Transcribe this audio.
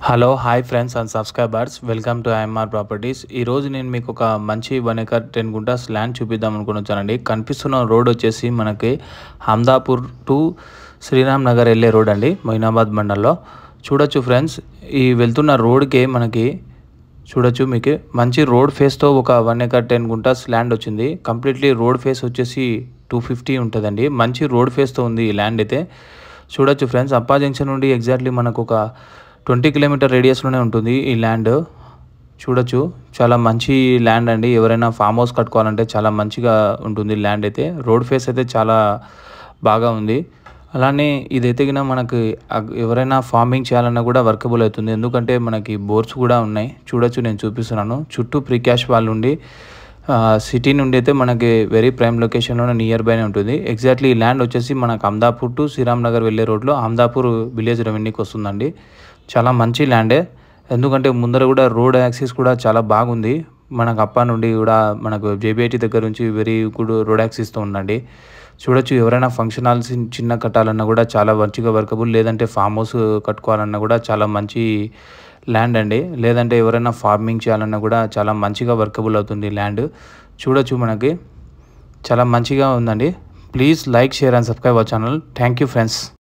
Hello hi friends and subscribers welcome to IMR properties. ఈరోజు నేను మీకు ఒక మంచి 1 ఎకర్ 10 గుంటాస్ ల్యాండ్ చూపిద్దాం అనుకుని వచ్చానండి. కనిపిస్తున్న రోడ్ వచ్చేసి మనకి హమ్దాపూర్ టు శ్రీరామ్ నగర్ వెళ్ళే రోడ్ అండి, మొయినాబాద్ మండల్లో. చూడొచ్చు ఫ్రెండ్స్, ఈ వెళ్తున్న రోడ్కే మనకి చూడొచ్చు మీకు మంచి రోడ్ ఫేస్తో ఒక 1 ఎకర్ 10 గుంటాస్ ల్యాండ్ వచ్చింది. కంప్లీట్లీ రోడ్ ఫేస్ వచ్చేసి 250 ఉంటుందండి. మంచి రోడ్ ఫేస్తో ఉంది ఈ ల్యాండ్ అయితే. చూడొచ్చు ఫ్రెండ్స్, అప్పా జంక్షన్ నుండి ఎగ్జాక్ట్లీ మనకు ఒక 20 కిలోమీటర్ రేడియస్లోనే ఉంటుంది ఈ ల్యాండ్. చూడొచ్చు, చాలా మంచి ల్యాండ్ అండి. ఎవరైనా ఫామ్ హౌస్ కట్టుకోవాలంటే చాలా మంచిగా ఉంటుంది ల్యాండ్ అయితే. రోడ్ ఫేస్ అయితే చాలా బాగా ఉంది. అలానే ఇదైతే గిన మనకి ఎవరైనా ఫార్మింగ్ చేయాలన్నా కూడా వర్కబుల్ అవుతుంది, ఎందుకంటే మనకి బోర్స్ కూడా ఉన్నాయి. చూడొచ్చు, నేను చూపిస్తున్నాను. చుట్టూ ప్రీకాష్ వాళ్ళు ఉండి సిటీ నుండి అయితే మనకి వెరీ ప్రైమ్ లొకేషన్లోనే నియర్ బైనే ఉంటుంది. ఎగ్జాక్ట్లీ ఈ ల్యాండ్ వచ్చేసి మనకు అహ్మదాపూర్ టు శ్రీరామ్ నగర్ వెళ్ళే రోడ్లో అహ్మదాపూర్ విలేజ్ రెవెన్యూకి వస్తుందండి. చాలా మంచి ల్యాండే, ఎందుకంటే ముందర కూడా రోడ్ యాక్సిస్ కూడా చాలా బాగుంది. మనకు అప్పా నుండి కూడా మనకు జేబీఐటీ దగ్గర నుంచి వెరీ గుడ్ రోడ్ యాక్సిస్తో ఉందండి. చూడొచ్చు, ఎవరైనా ఫంక్షన్ హాల్స్ చిన్న కట్టాలన్నా కూడా చాలా మంచిగా వర్కబుల్, లేదంటే ఫామ్ హౌస్ కట్టుకోవాలన్నా కూడా చాలా మంచి ల్యాండ్ అండి. లేదంటే ఎవరైనా ఫార్మింగ్ చేయాలన్నా కూడా చాలా మంచిగా వర్కబుల్ అవుతుంది ల్యాండ్. చూడొచ్చు, మనకి చాలా మంచిగా ఉందండి. Please like, share and subscribe our channel. Thank you friends.